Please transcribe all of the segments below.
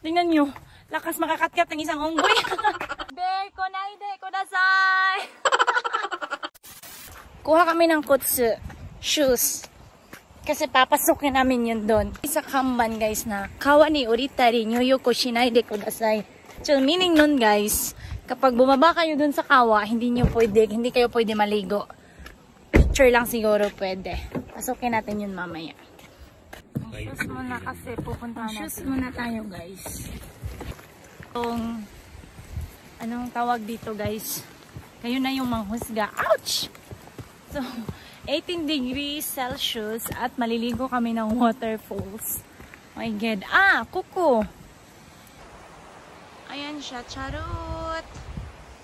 Tingnan nyo. Lakas makakatkat ng isang unggoy. Bear konaide kudasai. Kuha kami ng kutsu. Shoes. Kasi papasukin namin yun doon. Isa kamban guys na kawa ni uritari nyuyoko shinaide kudasai. So meaning nun guys, kapag bumaba kayo doon sa kawa, hindi kayo pwede maligo. Picture lang siguro pwede. Pasukin natin yun mamaya. Shoes muna kasi pupuntahan natin. Shoes muna tayo guys. Anong tawag dito guys? Kayo na yung manghusga. Ouch! So, 18 degrees Celsius at maliligo kami ng waterfalls. My God. Kuko! Ayan siya. Charot!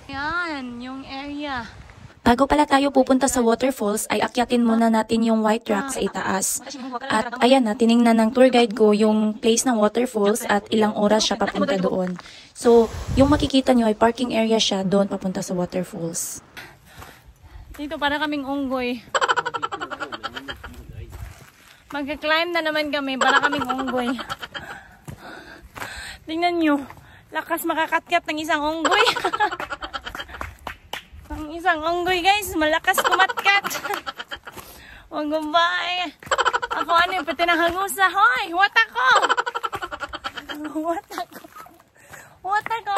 Ayan, yung area. Bago pala tayo pupunta sa waterfalls, ay akyatin muna natin yung white rock sa itaas. At ayan na, tiningnan ng tour guide ko yung place ng waterfalls at ilang oras siya papunta doon. So, yung makikita nyo ay parking area siya doon papunta sa waterfalls. Dito para kaming unggoy. Magka-climb na naman kami para kaming unggoy. Tingnan nyo, lakas makakatkat ng isang unggoy. Ang isang unggoy guys, malakas kumatkat. Wag gumay. Ako ano, pati nahangusa. Hoy, what ako? What ako?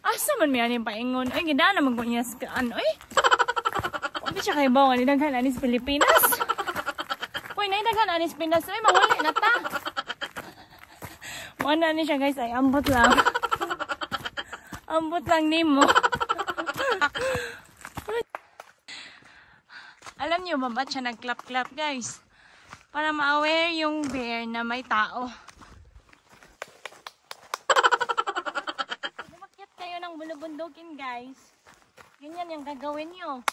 Asa man may aning paingon? Ay, ganda naman ko niya sa ano eh. Huwag siya kayo ba? Nidaghan anis Pilipinas. Uy, naidaghan anis Pilipinas. Ay, mawali na ta. Muna ni siya guys, ay ambot lang. Ambot lang ni mo. Alam niyo ba ba't siya nag-clap-clap guys? Para ma-aware yung bear na may tao. Umakyat kayo ng bulubundukin guys. Ganyan yung gagawin nyo.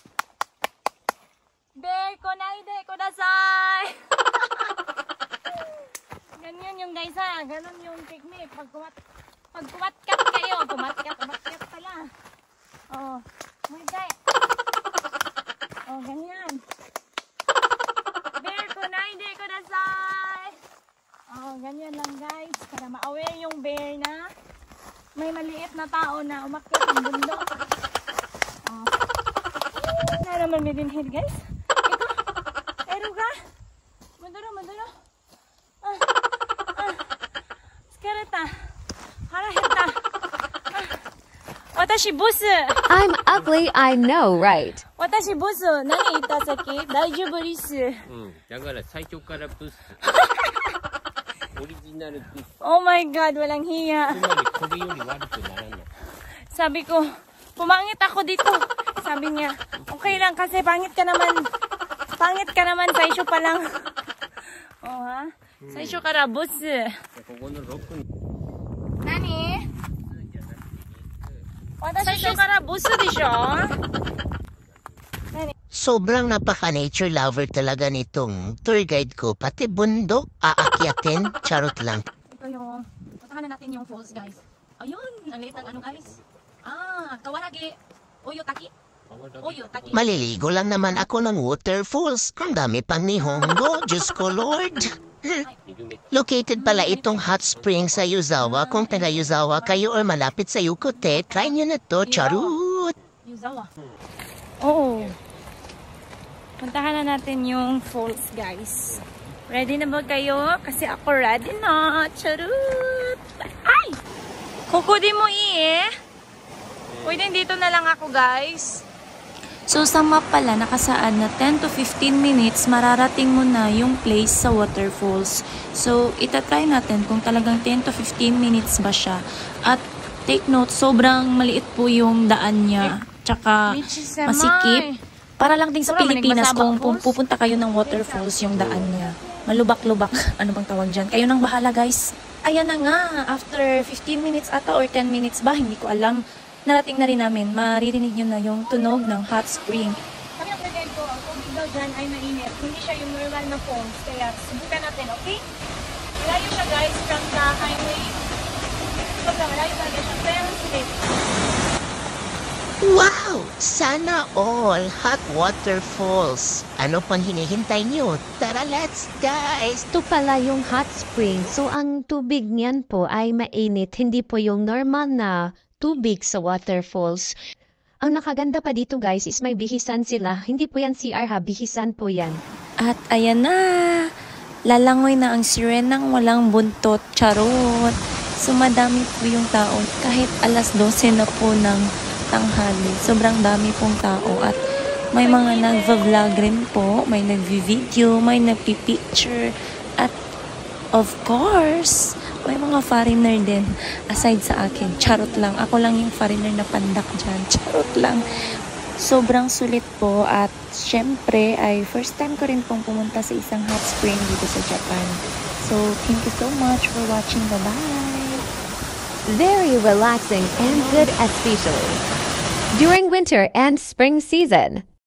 Bear konaide kudasai. Ganyan yung guys ha. Ganon yung technique. Pag kumatkat kayo. Kumatkat pala. Oh. My God. Oh, ganyan. Bear konaide kudasai. Oh, ganyan lang guys. Para ma-aware yung bear na may maliit na tao na umakyat ng bundok. Oh. Na naman may dinhead guys. Ito. Pero ka. Maduro. Skareta. Haraheta. Watashi boss. I'm ugly, I know, right? Watashi boss. Nani itasaki? Daijoubu desu. だから最初からブス。オリジナルブス。 Oh my God, walang hiya. つまりこれより悪くならない。 Sabi ko, pumangit ako dito. Sabi niya, okay lang kasi pangit ka naman. Pangit ka naman, sa isyo pa lang. Oh ha? Sa isyo ka ra, boss. ここの6に。 Nani? Sa isyo ka ra, boss desho? Sobrang napaka-nature lover talaga nitong tour guide ko. Pati bundok, aakyatin, charot lang. Ito yung, puntahan na natin yung falls guys. Ayun, nalit ang ano guys. Kawaragi. Oyotaki. Oyotaki. Maliligo lang naman ako ng waterfalls. Ang dami pang nihongo, Diyos ko Lord. Located pala itong hot spring sa Yuzawa. Kung taga Yuzawa kayo or malapit sa Yukote, try nyo na to, charot. Yuzawa. Oo. Puntahan na natin yung falls guys. Ready na ba kayo? Kasi ako ready na. Charot! Ay! Kukudi mo Pwede dito na lang ako guys. So sa map pala nakasaad na 10 to 15 minutes mararating mo na yung place sa waterfalls. So itatry natin kung talagang 10 to 15 minutes ba siya. At take note, sobrang maliit po yung daan niya. Tsaka masikip. Para lang din sa Pilipinas kung pupunta kayo ng waterfalls yung daan niya. Malubak-lubak. Ano bang tawag dyan? Kayo nang bahala guys. Ayan na nga. After 15 minutes ata or 10 minutes ba? Hindi ko alam. Narating na rin namin. Maririnig nyo na yung tunog ng hot spring. Sabi ng present ko, ang tubig daw dyan ay mainit. Hindi siya yung normal na falls. Kaya subukan natin, okay? Malayo siya guys from the highway. Malayo talaga siya. Pero safe. Wow! Sana all hot waterfalls. Ano pang hinihintay nyo? Tara, let's guys! Ito pala yung hot spring. So, ang tubig niyan po ay mainit. Hindi po yung normal na tubig sa waterfalls. Ang nakaganda pa dito guys is may bihisan sila. Hindi po yan CR ha, bihisan po yan. At ayan na, lalangoy na ang sirenang walang buntot, charot. So madami po yung tao, kahit alas 12 na po ng tanghali. Sobrang dami pong tao at may mga nagva-vlog rin po, may nagvi-video, may nagpi-picture. At of course, may mga foreigner din aside sa akin. Charot lang, ako lang yung foreigner na pandak dyan. Charot lang. Sobrang sulit po at syempre ay first time ko rin pong pumunta sa isang hot spring dito sa Japan. So, thank you so much for watching. Bye-bye! Very relaxing and good especially during winter and spring season.